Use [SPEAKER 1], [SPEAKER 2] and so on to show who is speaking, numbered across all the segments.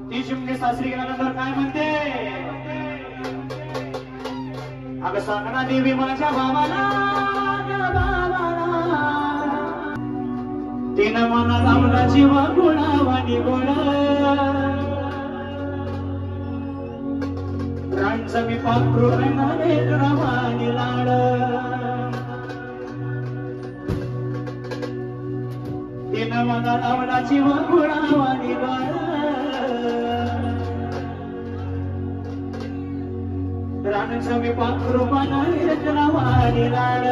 [SPEAKER 1] ती चिमणी सासरी गेल्यानंतर काय म्हणते? अगं सांगणा देवी माझ्या बाबाला, तिनं मना लावला जीव गुणावानी गोड, रांचं मी पाखरू रंगाने गुणावानी लाड, तिनं मना लावला जीव गुणावानी गोड, रांचं मी पाखरू रंगाने गुणावानी लाड.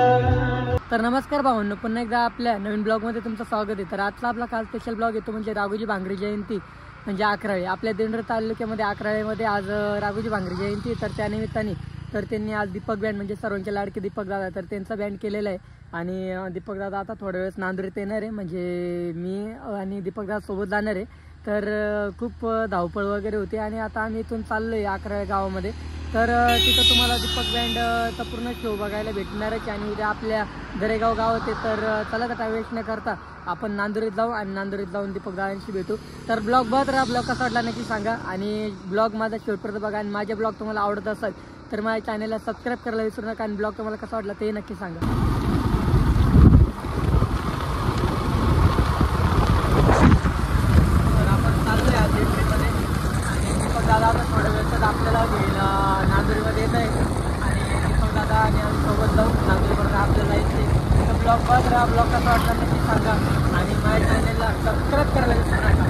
[SPEAKER 2] तर नमस्कार भावांनो, पुन्हा एकदा आपल्या नवीन ब्लॉगमध्ये तुमचं स्वागत आहे. तर आजचा आपला काल स्पेशल ब्लॉग येतो म्हणजे राघोजी भांगरे जयंती म्हणजे अकरावी. आपल्या दिंडोरी तालुक्यामध्ये अकरावीमध्ये आज राघोजी भांगरे जयंती. तर त्या निमित्ताने तर त्यांनी आज दीपक बँड म्हणजे सर्वांचे लाडके दीपक दादा तर त्यांचा बँड केलेला आहे. आणि दीपक दादा आता थोड्या वेळेस नांदुरीत येणार आहे, म्हणजे मी आणि दीपक दादा सोबत जाणार आहे. तर खूप धावपळ वगैरे होती आणि आता आम्ही इथून चाललो आहे अकराव्या गावामध्ये. तर तिथं तुम्हाला दीपक बँडचा पूर्ण शो बघायला भेटणारच. आणि उद्या आपल्या दरेगाव गाव होते. तर चला तर काय वेस्ट न करता आपण नांदुरीत जाऊ आणि नांदुरीत जाऊन दीपक दादांशी भेटू. तर ब्लॉग बघत राहा, ब्लॉग कसा वाटला नक्की सांगा आणि ब्लॉग माझा शेवटपर्यंत बघा. आणि माझे ब्लॉग तुम्हाला आवडत असेल तर माझ्या चॅनलला सबस्क्राईब करायला विसरू नका आणि ब्लॉग तुम्हाला कसा वाटला ते नक्की सांगा. दादा आता थोड्या वेळात आपल्याला घेईल नांदुरीमध्ये येत आहे आणि दीपक दादा आणि आम्ही सोबत जाऊ नांदुरीपर्यंत आपल्याला येते. तर ब्लॉग बघत राहा, ब्लॉग कसा वाटला नक्की सांगा आणि माझ्या चॅनलला सबस्क्राईब करायला विसरू नका.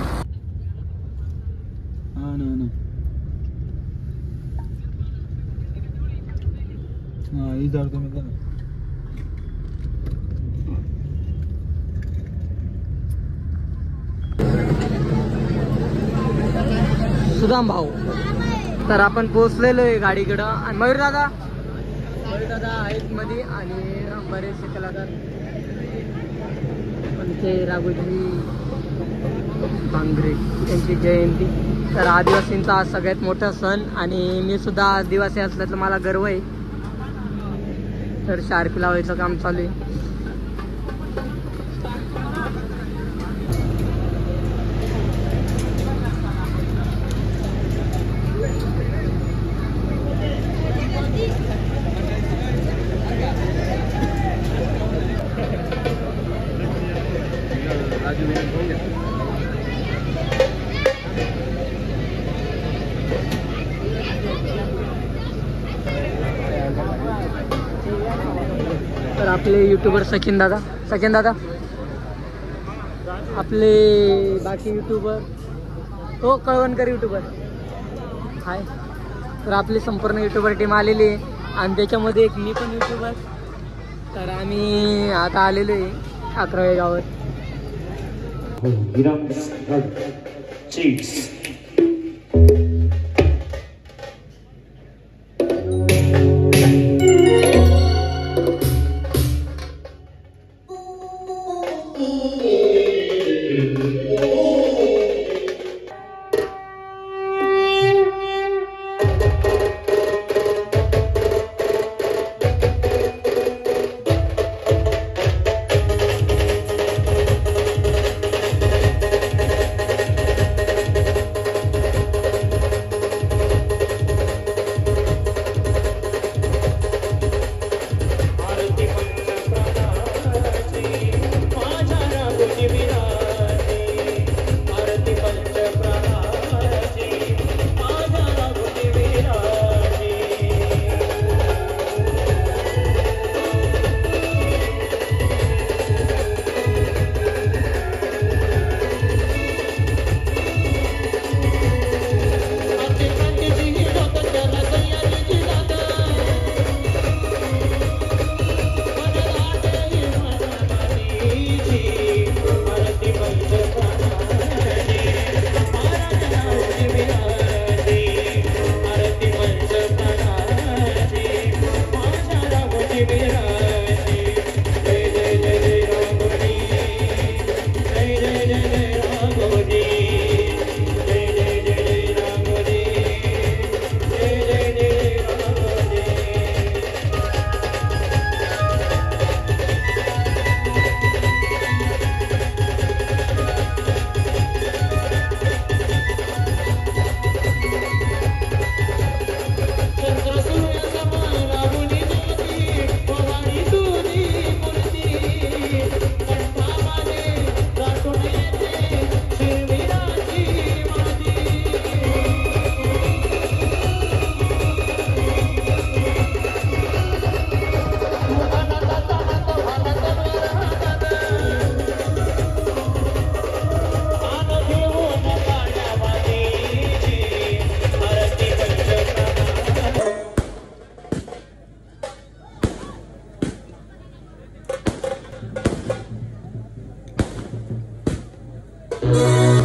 [SPEAKER 2] सुदाम भाऊ, तर आपण पोहोचलेलो आहे गाडीकडं. आणि मयूर दादा आहेत मध्ये आणि बरेचसे कलाकार पण ते राघोजी भांगरे यांची जयंती. तर आदिवासींचा हा सगळ्यात मोठा सण आणि मी सुद्धा आदिवासी असल्याचं मला गर्व आहे. तर शार्पी लावायचं काम चालू आहे. तर आपले यूट्यूबर सचिन दादा आपले बाकी यूट्यूबर हो कळवणकर यूट्यूबर हाय. तर आपली संपूर्ण यूट्यूबर टीम आलेली आहे आणि त्याच्यामध्ये एक मी पण यूट्यूबर. तर आम्ही आता आलेलो आहे अकराव्या गावात.
[SPEAKER 3] Thank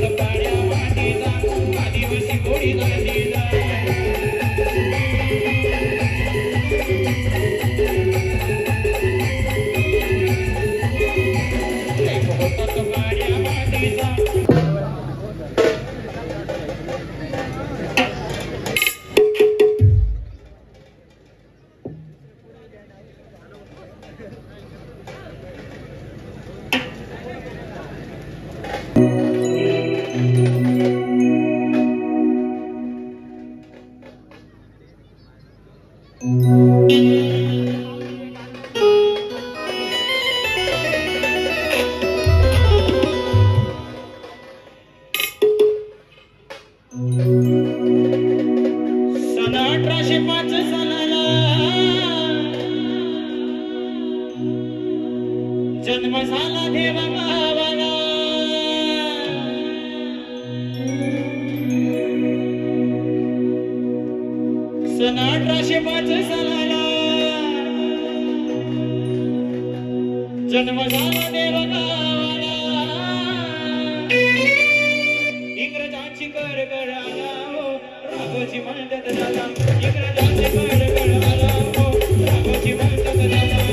[SPEAKER 3] you.
[SPEAKER 1] सन 1805 सालाला जन्म झाला देवगावाला इंग्रजांची कडकडाला हो राघोजी म्हणतात दादा इंग्रजांची कडकडाला हो राघोजी म्हणतात दादा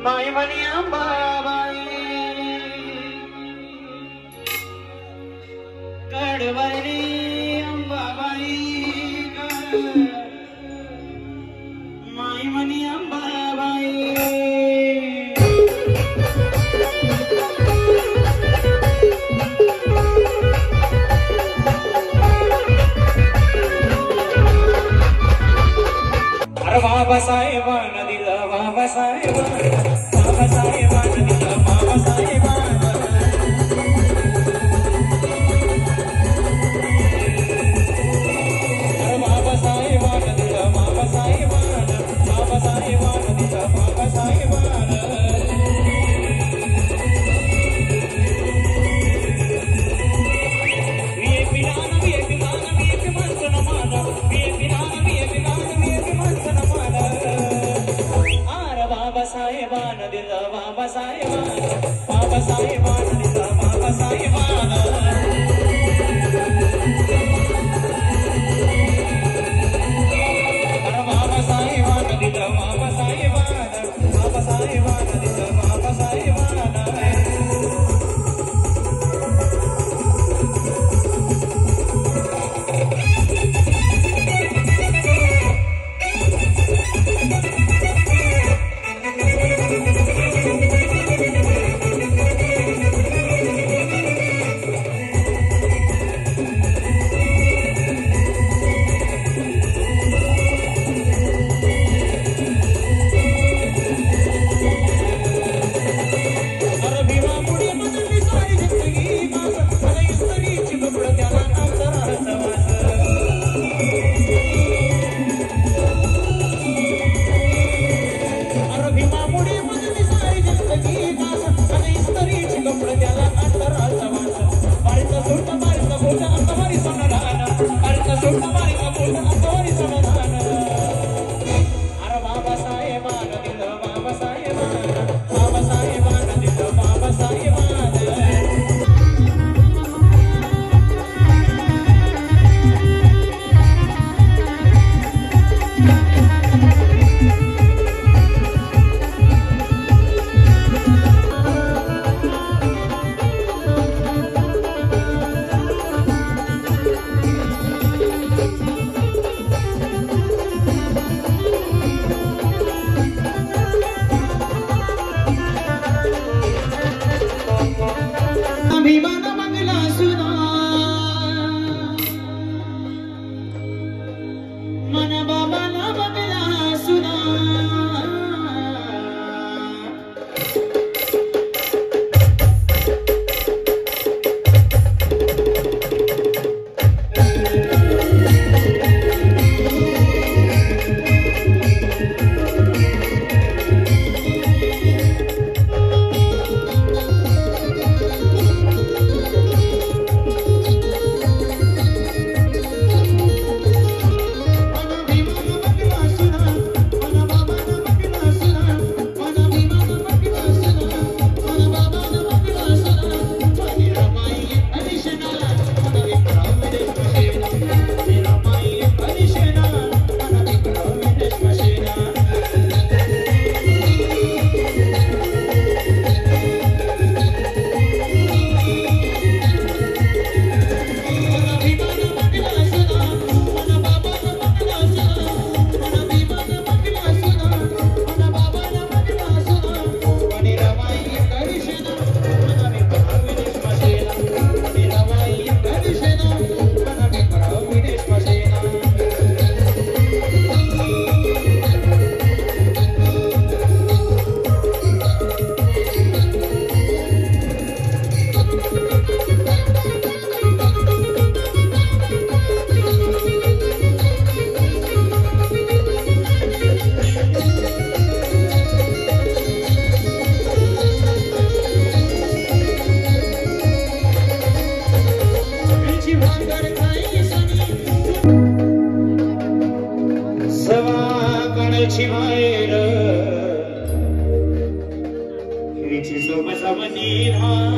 [SPEAKER 1] माय मनी अंबाबाई कडवली अंबाबाई माय मनी अंबाबाई अरे बाबासाहेबांना दिलं बाबासाहेबांना बाबासाहेबांना दिलं बाबासाहेबांना अरे बाबासाहेबांना दिलं बाबासाहेबांना बाबासाहेबांना दिलं बाबासाहेबांना बाबासाहेबांना दिलं बाबासाहेबांना बाबासाहेबांना दिलं बाबासाहेबांना अरे बाबासाहेबांना दिलं बाबासाहेबांना बाबासाहेबांना दिलं बाबासाहेबांना धार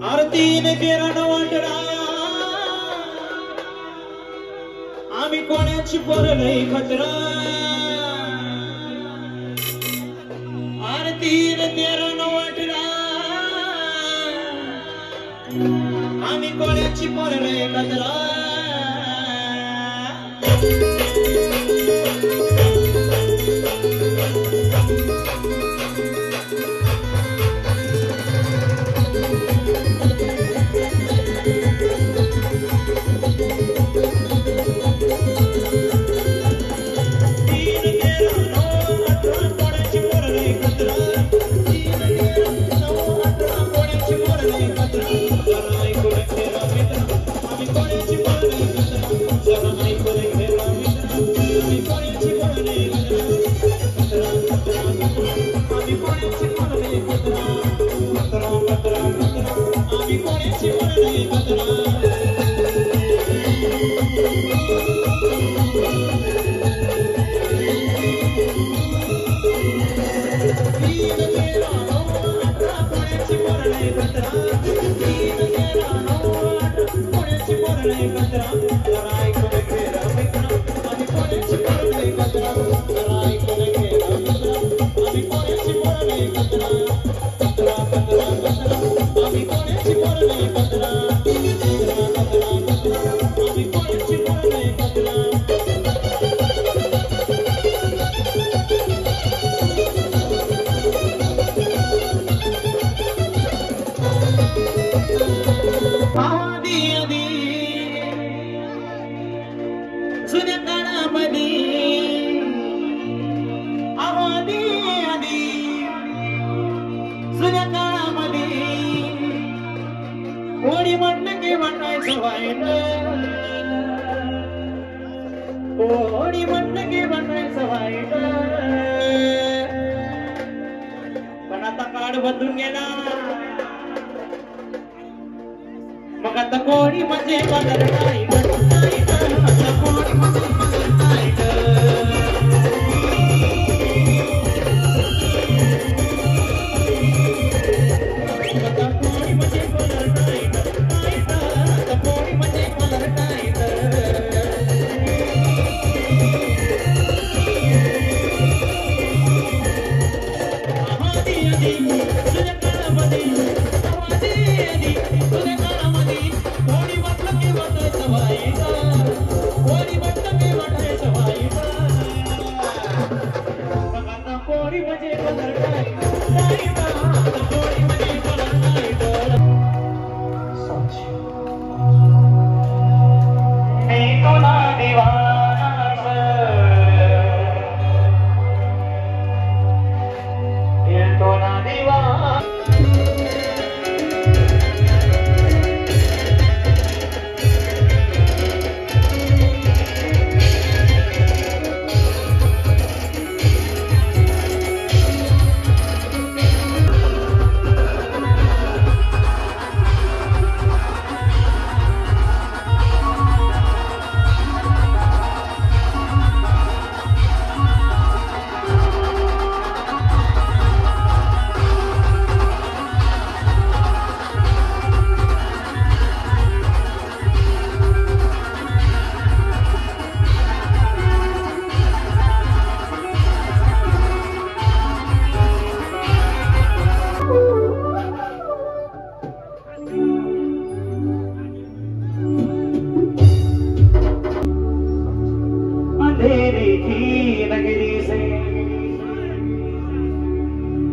[SPEAKER 1] आरतीने केरानं वाटला आम्ही कोणाची पोरं नाही खतरा आरतीने केरानं वाटला आम्ही कोणाची पोरं नाही खतरा कोणी म्हणलं की म्हणायचं वाईट कोणी म्हणलं की म्हणायचं वाईट पण आता काळ बदलून गेला मग आता कोणी म्हणजे बदल नाही आता कोणी म्हणजे बदल नाही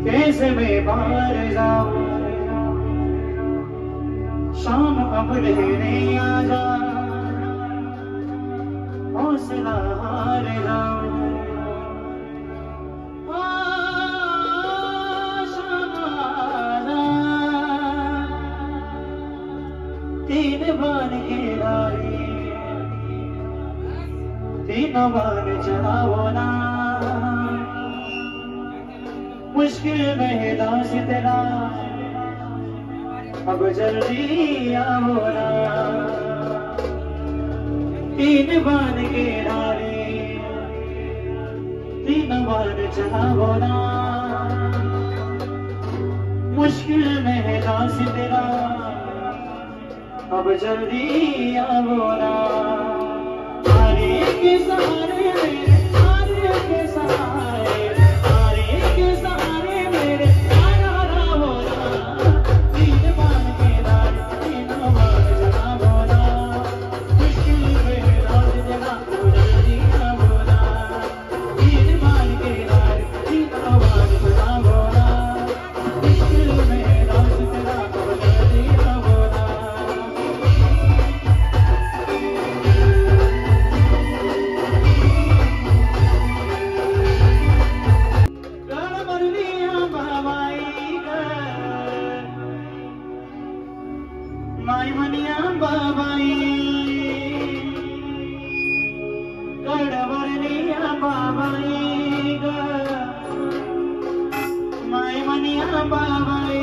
[SPEAKER 1] कैसे मैं बाहर जाऊं शाम अब ढेरे आ जा हौसला हार जाऊं तीन बार के राही तीन बार चलाओ ना मुश्किल में दास तेरा अब जल्दी आओ ना तीन बार के नारे तीन बार चलाओ ना मुश्किल में है दास तेरा, अब जल्दी आओ ना। हारे के सहारे मेरे, हारे के सहारे, हारे के सहारे मेरे, आना हो ना। तीन बार के दार, तीन बार जनाबो ना। मुश्किल में है दास तेरा, अब जल्दी आओ ना। तीन बार के दार, तीन बार जनाबो ना। मुश्किल में है दास तेरा, अब जल्दी आओ ना। माय मनिया बाबाई गडवरनिया बाबाई ग, माय मनिया बाबाई।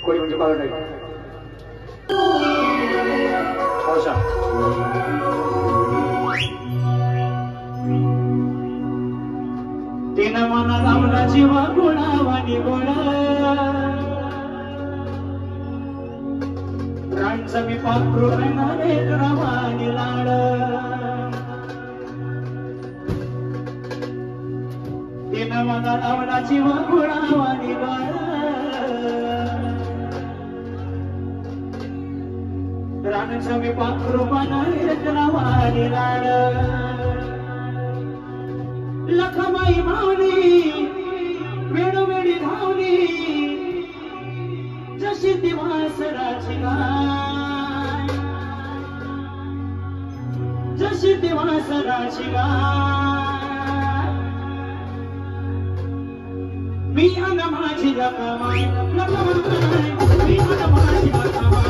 [SPEAKER 1] कोई मुझे पागल नहीं। अच्छा तीन मना लावला जीवा गुणावानी गोळा, रांचा मी पाखरू रंगाने रावानी लाड। तीन मना लावला जीवा गुणावानी गोळा, रांचा मी पाखरू बनाने रावानी लाड। लखमाई मावली वेळोवेळी धावली, जशी दिवासराची गाय, जशी दिवासराची गाय। मी अन माझी लखमाई, लखमाई मी अन माझी लखमाई।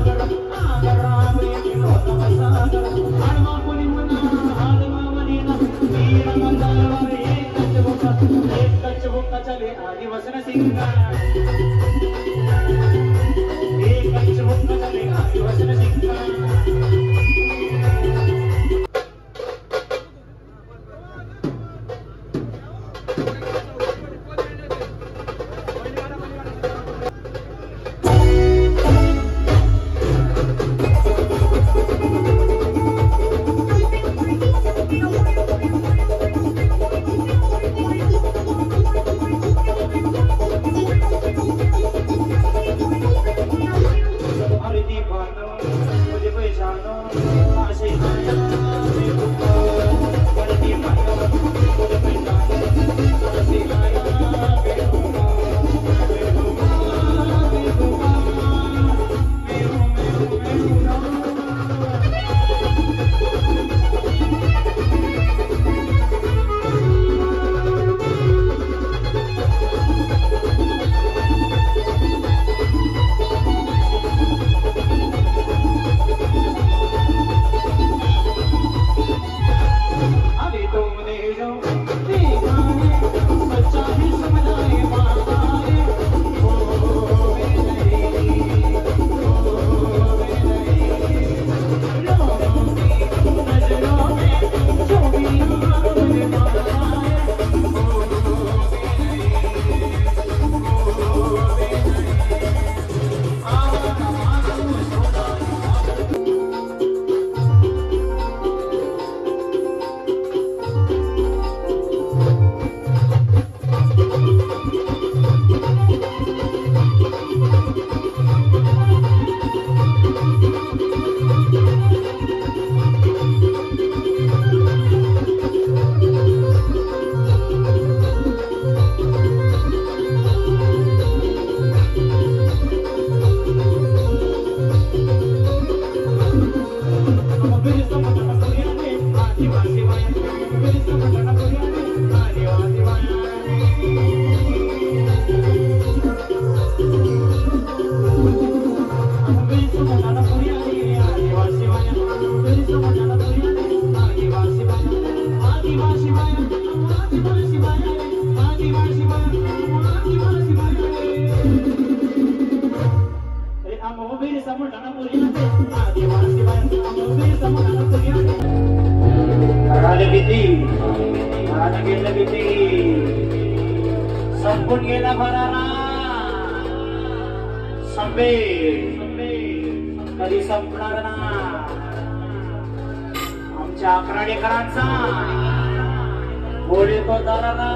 [SPEAKER 3] Rama
[SPEAKER 1] झाले आधी वसन सिंगा हे पंचमुख झाले आधी वसन सिंगा संपून गेला भरारा कधी संपणार ना आमच्या अक्राडेकरांचा बोले तो दरारा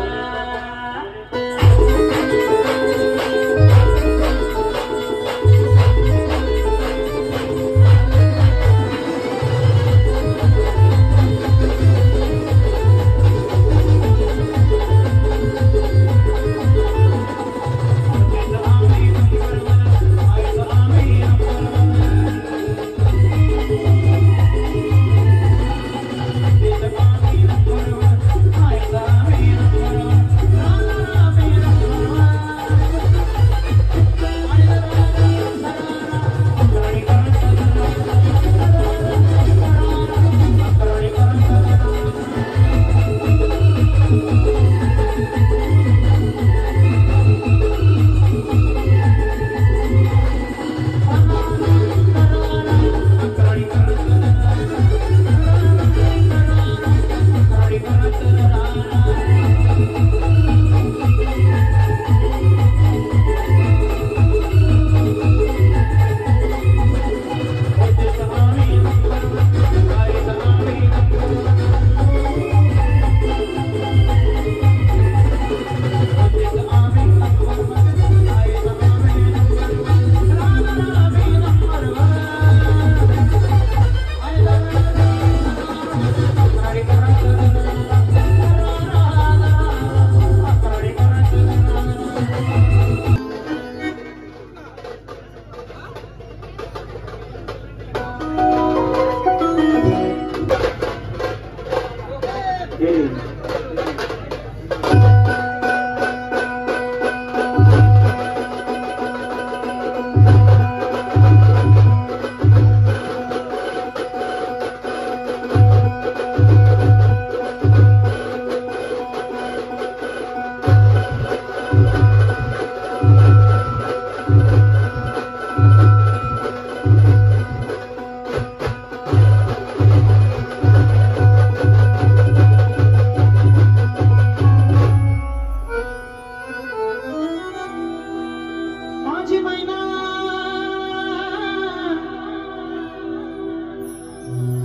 [SPEAKER 1] माझी मैना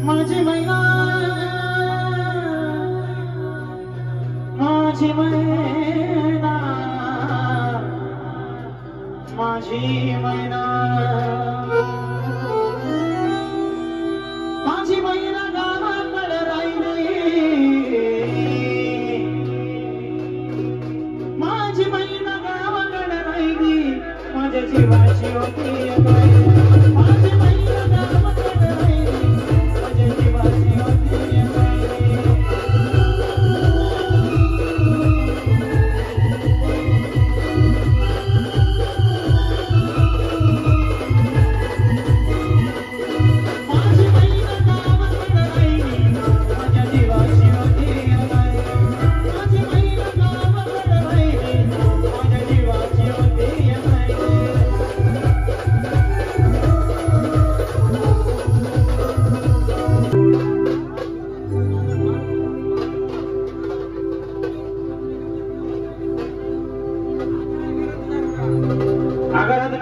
[SPEAKER 1] माझी मैना माझी मैना माझी मैना माझी मैना गावाकडे राहिली माझी मैना गावाकडे राहिली माझ्या जीवाची होती माझी मैना गावाकडे राहिली माझ्या जीवाची होती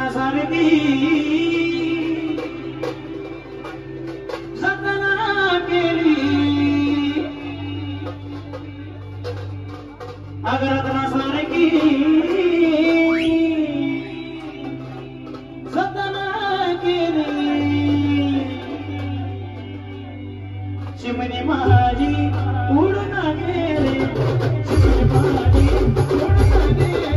[SPEAKER 1] सारखी जतना केली आग्रातना सारखी जतना केली चिमणी माझी उडून गेली चिमणी माझी उडून गेली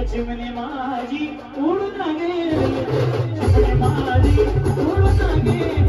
[SPEAKER 1] चिमणी माझी उडून गेली चिमणी माझी उडून गेली